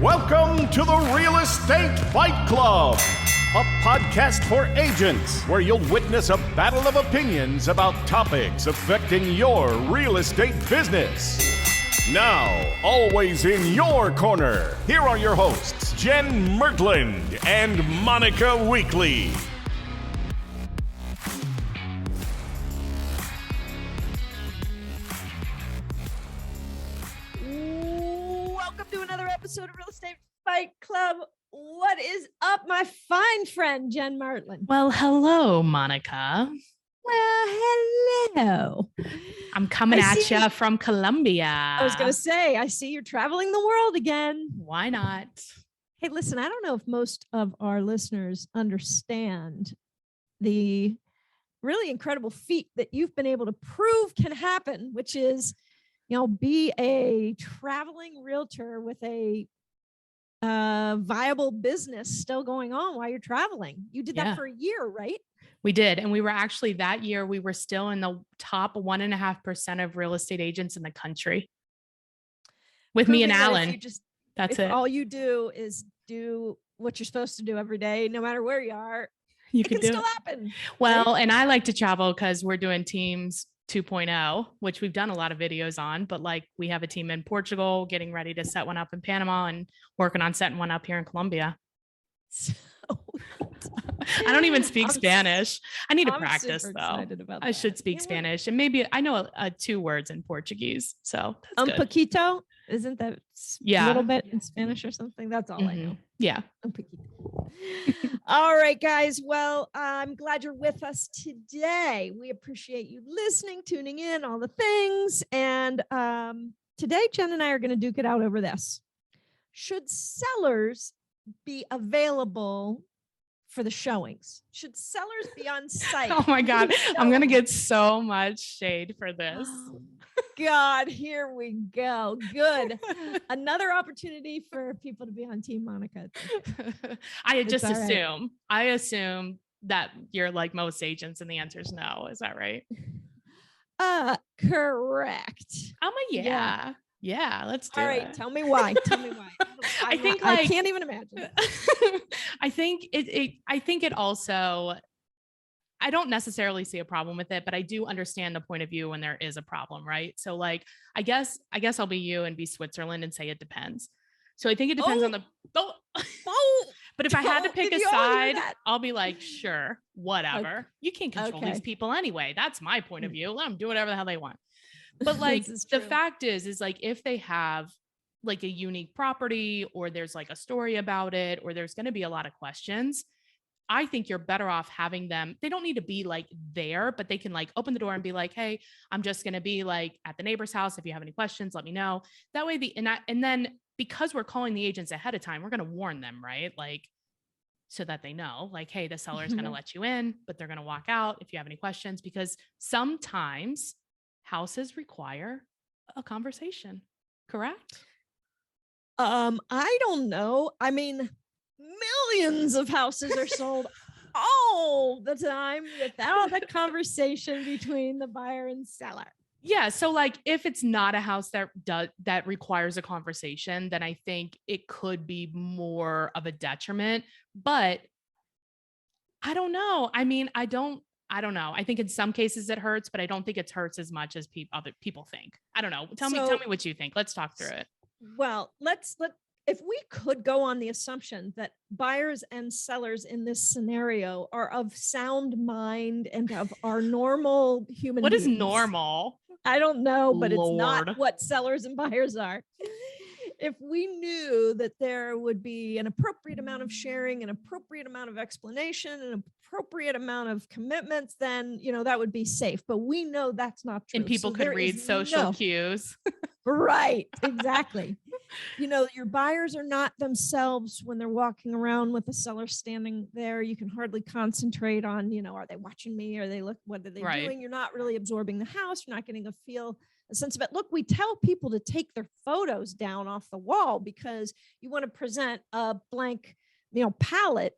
Welcome to the Real Estate Fight Club, a podcast for agents where you'll witness a battle of opinions about topics affecting your real estate business. Now, always in your corner, here are your hosts, Jen Mertland and Monica Weekly. Welcome to another episode of Real Estate Fight Club. What is up, my fine friend, Jen Mertland? Well, hello, Monica. Well, hello. I'm coming at you from Colombia. I was going to say, I see you're traveling the world again. Why not? Hey, listen, I don't know if most of our listeners understand the really incredible feat that you've been able to prove can happen, which is, be a traveling realtor with a viable business still going on while you're traveling. You did that for a year, right? We did. And we were actually that year, we were still in the top 1.5% of real estate agents in the country with me and Alan. That's it. All you do is do what you're supposed to do every day, no matter where you are. It can still happen. Well, and I like to travel because we're doing Teams 2.0, which we've done a lot of videos on, but like we have a team in Portugal getting ready to set one up in Panama and working on setting one up here in Colombia. So I don't even speak Spanish. I need to practice though. I should speak Spanish and maybe I know 2 words in Portuguese. So that's good. Poquito, isn't that a little bit in Spanish or something? That's all I know. Yeah. All right, guys. Well, I'm glad you're with us today. We appreciate you listening, tuning in, all the things. And today, Jen and I are going to duke it out over this. Should sellers be available for the showings? Should sellers be on site? Oh my God. I'm going to get so much shade for this. Oh, God, here we go. Good. Another opportunity for people to be on Team Monica. I assume that you're like most agents and the answer is no. Is that right? Correct. Yeah, let's do it. All right, tell me why. I can't even imagine. I think it also, I don't necessarily see a problem with it, but I do understand the point of view when there is a problem, right? So like, I guess I'll be you and be Switzerland and say it depends. So I think it depends on the, but if I had to pick a side, I'll be like, sure, whatever. Okay. You can't control these people anyway. That's my point of view. Let them do whatever the hell they want. But like, the fact is like, if they have like a unique property or there's like a story about it, or there's going to be a lot of questions, I think you're better off having them. They don't need to be like there, but they can like open the door and be like, hey, I'm just going to be like at the neighbor's house. If you have any questions, let me know. That way and then because we're calling the agents ahead of time, we're going to warn them, right? Like, so that they know like, hey, the seller is going to let you in, but they're going to walk out if you have any questions, because sometimes houses require a conversation, correct? I don't know. I mean, millions of houses are sold all the time without a conversation between the buyer and seller. Yeah. So like, if it's not a house that requires a conversation, then I think it could be more of a detriment, but I don't know. I mean, I don't know. I think in some cases it hurts, but I don't think it hurts as much as other people think. I don't know. Tell me what you think. Let's talk through it. Well, if we could go on the assumption that buyers and sellers in this scenario are of sound mind and are normal human beings. What is normal? I don't know, but Lord. It's not what sellers and buyers are. If we knew that there would be an appropriate amount of sharing, an appropriate amount of explanation, an appropriate amount of commitments, then, that would be safe. But we know that's not true. And people could read social cues. Right. Exactly. Your buyers are not themselves when they're walking around with the seller standing there. You can hardly concentrate on, are they watching me? What are they doing? You're not really absorbing the house. You're not getting a sense of it. Look, we tell people to take their photos down off the wall because you want to present a blank, palette.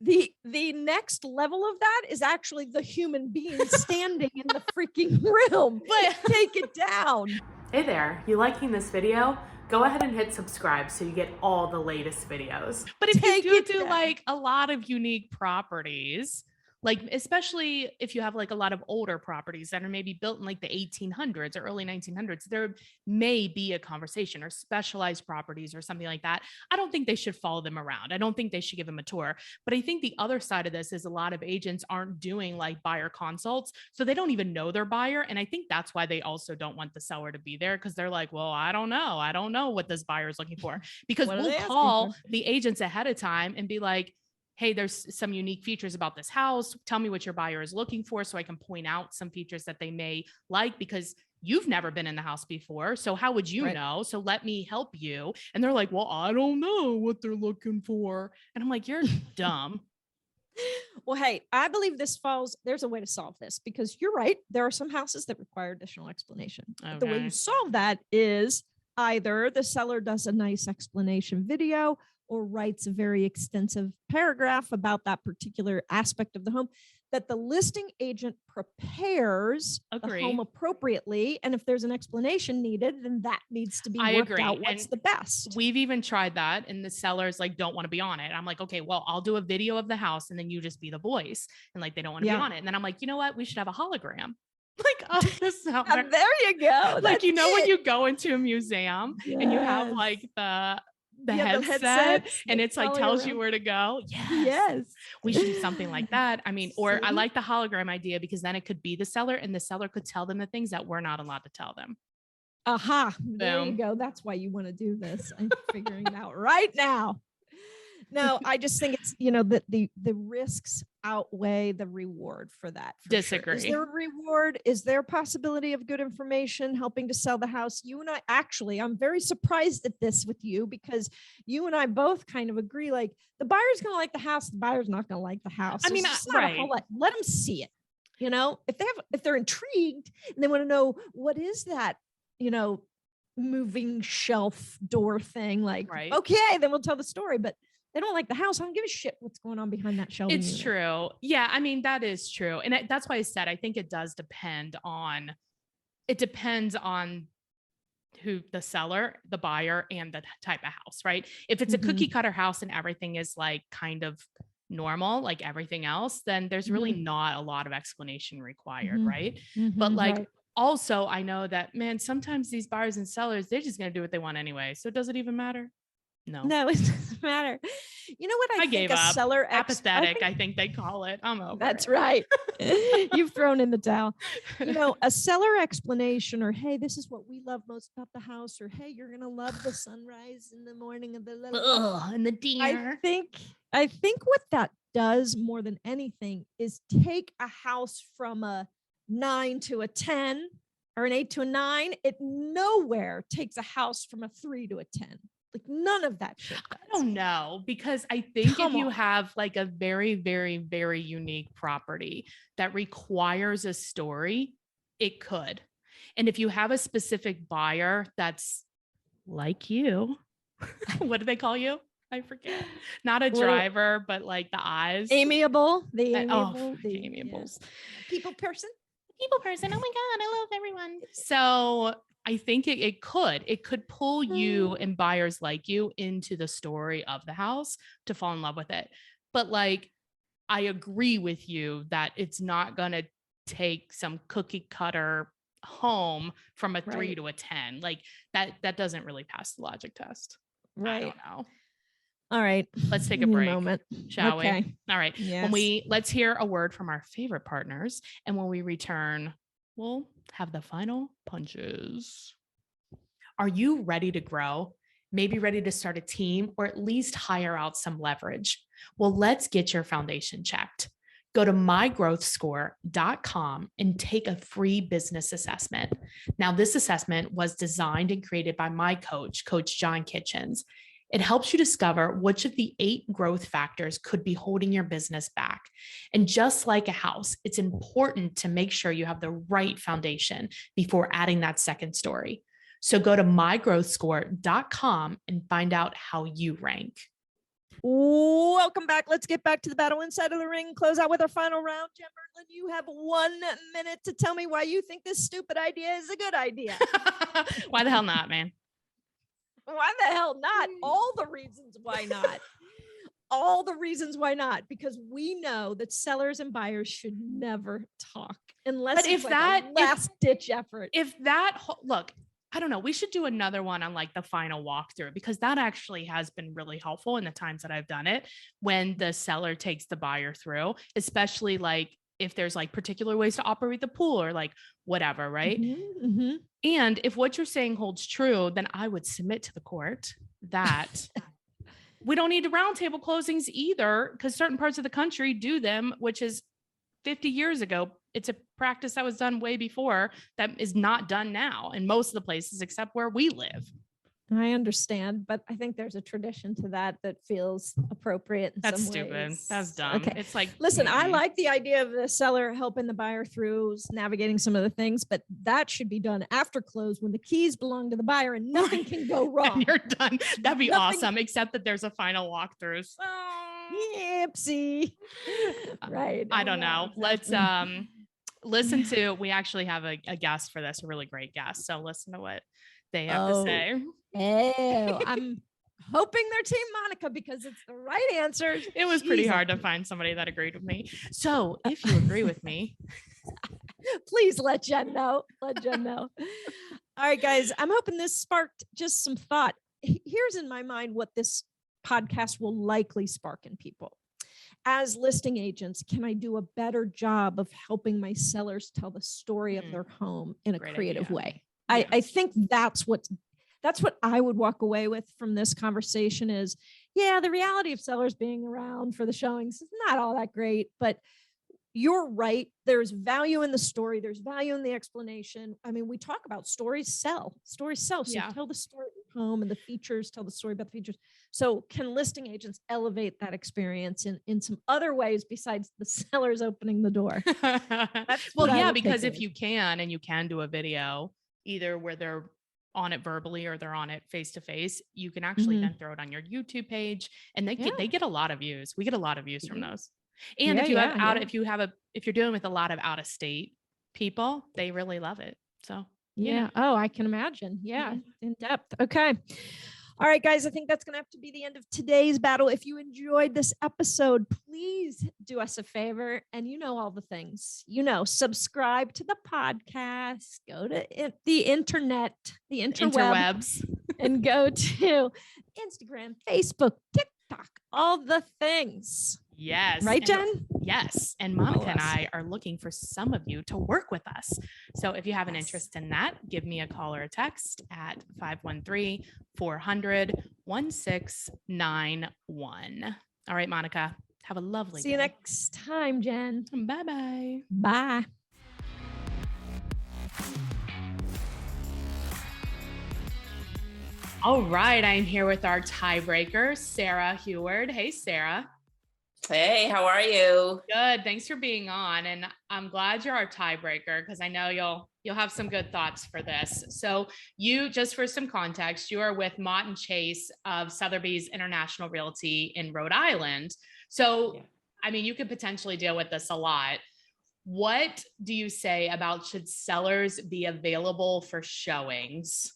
The next level of that is actually the human being standing in the freaking room. But take it down. Hey there, you liking this video? Go ahead and hit subscribe so you get all the latest videos. But if Take you it do down. like a lot of unique properties, like especially if you have like a lot of older properties that are maybe built in like the 1800s or early 1900s, there may be a conversation, or specialized properties or something like that. I don't think they should follow them around. I don't think they should give them a tour. But I think the other side of this is a lot of agents aren't doing like buyer consults, so they don't even know their buyer. And I think that's why they also don't want the seller to be there, because they're like, well, I don't know what this buyer is looking for, because What are we'll they asking call for? the agents ahead of time and be like, hey, there's some unique features about this house. Tell me what your buyer is looking for so I can point out some features that they may like, because you've never been in the house before. So how would you Right. know? So let me help you. And they're like, well, I don't know what they're looking for. And I'm like, you're dumb. Well, hey, I believe there's a way to solve this, because you're right. There are some houses that require additional explanation. But the way you Okay. solve that is either the seller does a nice explanation video or writes a very extensive paragraph about that particular aspect of the home, that the listing agent prepares the Agree. home appropriately. And if there's an explanation needed, then that needs to be I worked agree. out what's And the best. we've even tried that, and the sellers like don't want to be on it. I'm like, okay, well, I'll do a video of the house and then you just be the voice. And like, they don't want to be Yeah. on it. And then I'm like, you know what? We should have a hologram. Like, oh, the seller. There you go. Like, you know, when That's you go into a museum and you have Yes. like the Yeah, the headset headsets and that it's like follow you tells you around. where to go. Yes. Yes. We should do something like that. I mean, or I See? like the hologram idea, because then it could be the seller and the seller could tell them the things that we're not allowed to tell them. Aha. There you Boom. go. That's why you want to do this. I'm figuring it out right now. No, I just think it's, that the risks outweigh the reward for that. For sure. Is Disagree. there a reward? Is there a possibility of good information helping to sell the house? You and I, actually, I'm very surprised at this with you, because you and I both kind of agree, like the buyer's going to like the house, the buyer's not going to like the house. I mean, There's just not a whole right. lot. Let them see it. If they're intrigued and they want to know, what is that, moving shelf door thing, like, Right. okay, then we'll tell the story. But they don't like the house, I don't give a shit what's going on behind that shelving It's unit. true. Yeah. I mean, that is true. And that's why I said, I think it does depend on who the seller, the buyer, and the type of house, right? If it's a cookie cutter house and everything is like kind of normal, like everything else, then there's really not a lot of explanation required, right? But like, Right. also, I know that, man, sometimes these buyers and sellers, they're just going to do what they want anyway. So does it even matter? No, No, it doesn't matter. You know what I think gave a up. seller Apathetic, I think they call it. I'm over That's it. right. You've thrown in the towel. A seller explanation, or hey, this is what we love most about the house, or hey, you're gonna love the sunrise in the morning of the Ugh, and the deer. I think what that does more than anything is take a house from a 9 to a 10 or an 8 to a 9. It nowhere takes a house from a 3 to a 10. Like none of that shit does. I don't know, because I think Come if you on. have like a very, very, very unique property that requires a story, it could. And if you have a specific buyer that's like you, what do they call you? I forget. Not a driver, but like the eyes. Amiable. The Oh, amiable. amiables. People person. People person. Oh my God, I love everyone. So I think it could pull you and buyers like you into the story of the house to fall in love with it. But like, I agree with you that it's not going to take some cookie cutter home from a 3 to a 10. Like that doesn't really pass the logic test. Right. I don't know. All right. Let's take a break, moment. shall Okay. we? All right. Yes. Let's hear a word from our favorite partners. And when we return, we'll have the final punches. Are you ready to grow? Maybe ready to start a team, or at least hire out some leverage? Well, let's get your foundation checked. Go to mygrowthscore.com and take a free business assessment. Now, this assessment was designed and created by my coach, Coach John Kitchens. It helps you discover which of the 8 growth factors could be holding your business back. And just like a house, it's important to make sure you have the right foundation before adding that second story. So go to mygrowthscore.com and find out how you rank. Welcome back. Let's get back to the battle inside of the ring. Close out with our final round. Jen Berglund, you have 1 minute to tell me why you think this stupid idea is a good idea. Why the hell not, man? Why the hell not? All the reasons why not. All the reasons why not, because we know that sellers and buyers should never talk unless But it's if like that- a last ditch effort. If that look, I don't know, we should do another one on like the final walkthrough, because that actually has been really helpful in the times that I've done it, when the seller takes the buyer through, especially like if there's like particular ways to operate the pool or like whatever, right? Mhm. And if what you're saying holds true, then I would submit to the court that we don't need roundtable closings either, because certain parts of the country do them, which is 50 years ago. It's a practice that was done way before that is not done now in most of the places except where we live. I understand, but I think there's a tradition to that feels appropriate. That's some stupid. ways. That's dumb. Okay. It's like, Listen, I like the idea of the seller helping the buyer through navigating some of the things, but that should be done after close when the keys belong to the buyer and nothing can go wrong. and you're done. That'd be Nothing- awesome, except that there's a final walkthrough. Yipsy. Right. I Oh, don't yeah, know. Let's exactly. listen to, we actually have a guest for this, a really great guest. So listen to what they have to Oh. say. Oh, I'm hoping they're Team Monica because it's the right answer. It was pretty Jesus. hard to find somebody that agreed with me. So if you agree with me, Please let Jen know. Let Jen know. All right, guys. I'm hoping this sparked just some thought. Here's in my mind what this podcast will likely spark in people. As listing agents, can I do a better job of helping my sellers tell the story of their home in a Great creative idea. way? Yeah. I think that's what I would walk away with from this conversation is, yeah, the reality of sellers being around for the showings is not all that great, but you're right. There's value in the story. There's value in the explanation. I mean, we talk about stories sell. So Yeah. tell the story of your home and the features, tell the story about the features. So can listing agents elevate that experience in some other ways besides the sellers opening the door? well, what I yeah, would because take if you can do a video, either where they're on it verbally or they're on it face to face, you can actually Mhm. then throw it on your YouTube page, and they get a lot of views. We get a lot of views from Mhm. those. And if you Yeah, have yeah. if you're dealing with a lot of out of state people, they really love it. So you Yeah. know. Oh, I can imagine. Yeah. Mhm. In depth. Okay. All right, guys. I think that's going to have to be the end of today's battle. If you enjoyed this episode, please do us a favor. And you know all the things. Subscribe to the podcast, go to the internet, the interweb, Interwebs. and go to Instagram, Facebook, TikTok, all the things. Yes. Right, and- Jen? Yes. And Monica and us. I are looking for some of you to work with us. So if you have an Yes. interest in that, give me a call or a text at 513-400-1691. All right, Monica, have a lovely See you day. next time, Jen. Bye-bye. Bye. All right. I'm here with our tiebreaker, Sarah Huard. Hey, Sarah. Hey, how are you? Good. Thanks for being on. And I'm glad you're our tiebreaker because I know you'll have some good thoughts for this. So you, just for some context, you are with Mott and Chase of Sotheby's International Realty in Rhode Island. So, Yeah. I mean, you could potentially deal with this a lot. What do you say about should sellers be available for showings?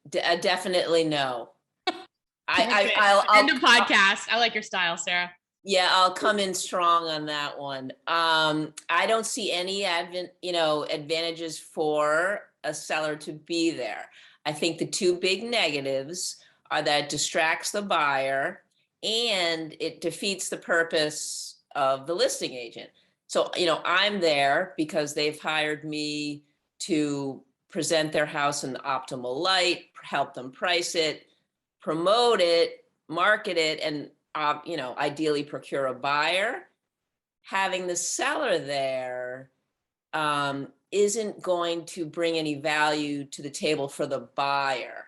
Definitely no. Perfect. I'll End of podcast. I like your style, Sarah. Yeah, I'll come in strong on that one. I don't see any advantages for a seller to be there. I think the two big negatives are that it distracts the buyer and it defeats the purpose of the listing agent. So, I'm there because they've hired me to present their house in the optimal light, help them price it, promote it, market it, and ideally procure a buyer. Having the seller there isn't going to bring any value to the table for the buyer.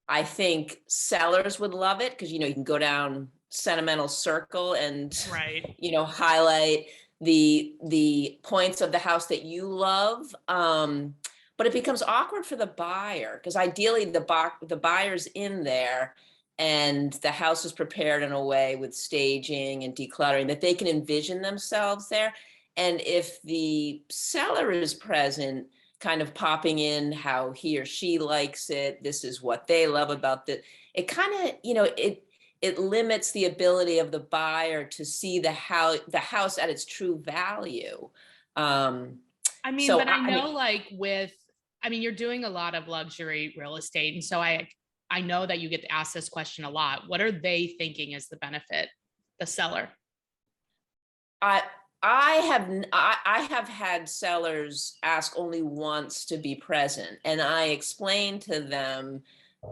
I think sellers would love it because you can go down sentimental circle and Right. highlight the points of the house that you love. But it becomes awkward for the buyer because ideally the buyer's in there and the house is prepared in a way with staging and decluttering that they can envision themselves there. And if the seller is present, kind of popping in how he or she likes it, this is what they love about it kind of, it limits the ability of the buyer to see the house at its true value. I mean, So but I know you're doing a lot of luxury real estate. And so I know that you get asked this question a lot. What are they thinking is the benefit, the seller? I have had sellers ask only once to be present, and I explained to them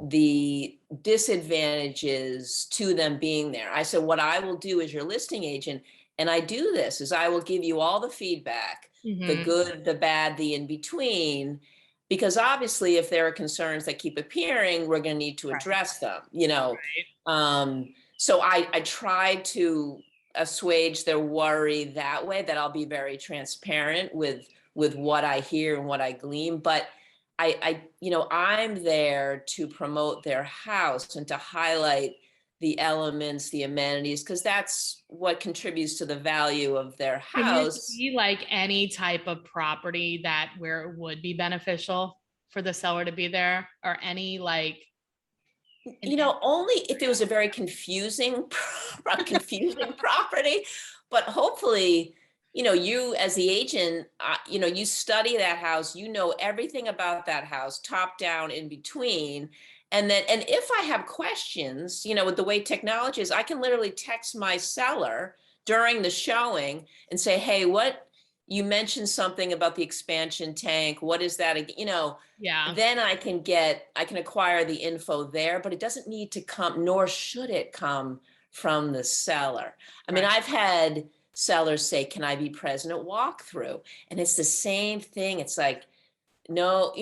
the disadvantages to them being there. I said, what I will do as your listing agent, and I do this, is I will give you all the feedback, the good, the bad, the in between, because obviously if there are concerns that keep appearing, we're going to need to address them, So I try to assuage their worry that way, that I'll be very transparent with what I hear and what I glean. But I'm there to promote their house and to highlight the elements, the amenities, because that's what contributes to the value of their house. Can you see like any type of property where it would be beneficial for the seller to be there, or any like? Only if it was a very confusing property, but hopefully, you as the agent, you study that house, everything about that house, top down, in between. And if I have questions, with the way technology is, I can literally text my seller during the showing and say, hey, you mentioned something about the expansion tank. What is that? Yeah. Then I can acquire the info there, but it doesn't need to come, nor should it come from the seller. I mean, I've had sellers say, can I be present at walkthrough? And it's the same thing. It's like, no,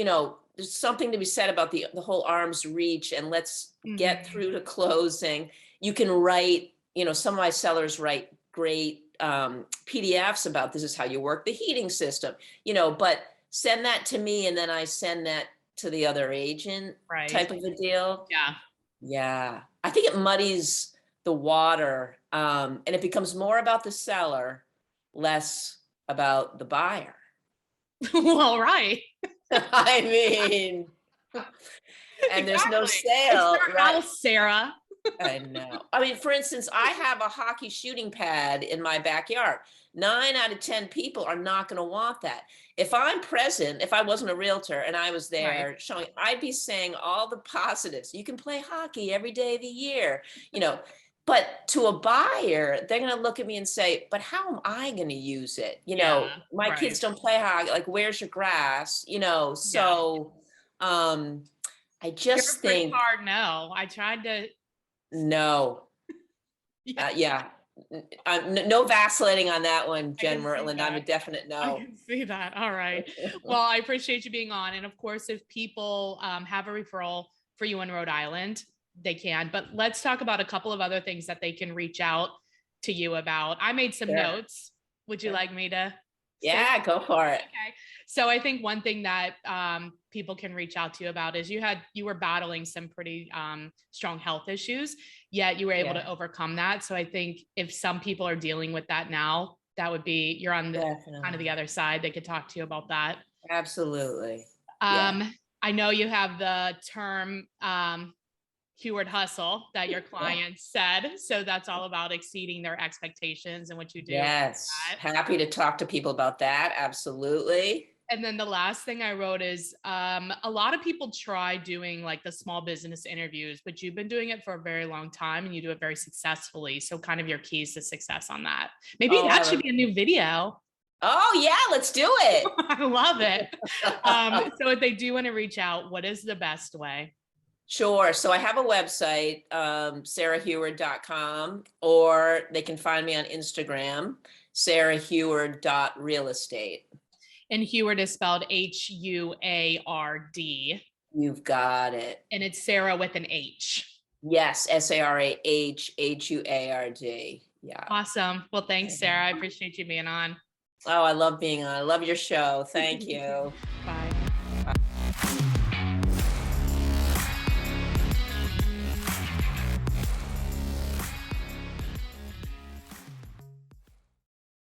there's something to be said about the whole arm's reach, and let's get through to closing. You can write, some of my sellers write great PDFs about this is how you work the heating system, but send that to me and then I send that to the other agent, type of a deal. Yeah. Yeah. I think it muddies the water, and it becomes more about the seller, less about the buyer. Well, right. I mean, and there's no sale, it's right? House, Sarah. I know. I mean, for instance, I have a hockey shooting pad in my backyard. 9 out of 10 people are not going to want that. If I'm present, if I wasn't a realtor and I was there showing, I'd be saying all the positives. You can play hockey every day of the year, but to a buyer, they're going to look at me and say, but how am I going to use it? My kids don't play hockey. Like, where's your grass? So I just think hard. No, I tried to. No. No vacillating on that one, Jen Mertland. I'm a definite no. I can see that. All right. Well, I appreciate you being on. And of course, if people have a referral for you in Rhode Island, they can. But let's talk about a couple of other things that they can reach out to you about. I made some notes. Would you like me to? Yeah, go for it. Okay. So I think one thing that people can reach out to you about is you were battling some pretty strong health issues, yet you were able to overcome that. So I think if some people are dealing with that now, that would be, you're on the kind of the other side. They could talk to you about that. Absolutely. I know you have the term Huard hustle that your clients said. So that's all about exceeding their expectations and what you do. Yes. Happy to talk to people about that. Absolutely. And then the last thing I wrote is a lot of people try doing like the small business interviews, but you've been doing it for a very long time and you do it very successfully. So kind of your keys to success on that. Maybe that should be a new video. Oh yeah, let's do it. I love it. So if they do want to reach out, what is the best way? Sure. So I have a website, sarahhuard.com, or they can find me on Instagram, sarahhuard.realestate. And Huard is spelled Huard. You've got it. And it's Sarah with an H. Yes, SarahHuard. Yeah. Awesome. Well, thanks, Sarah. I appreciate you being on. Oh, I love being on. I love your show. Thank you. Bye.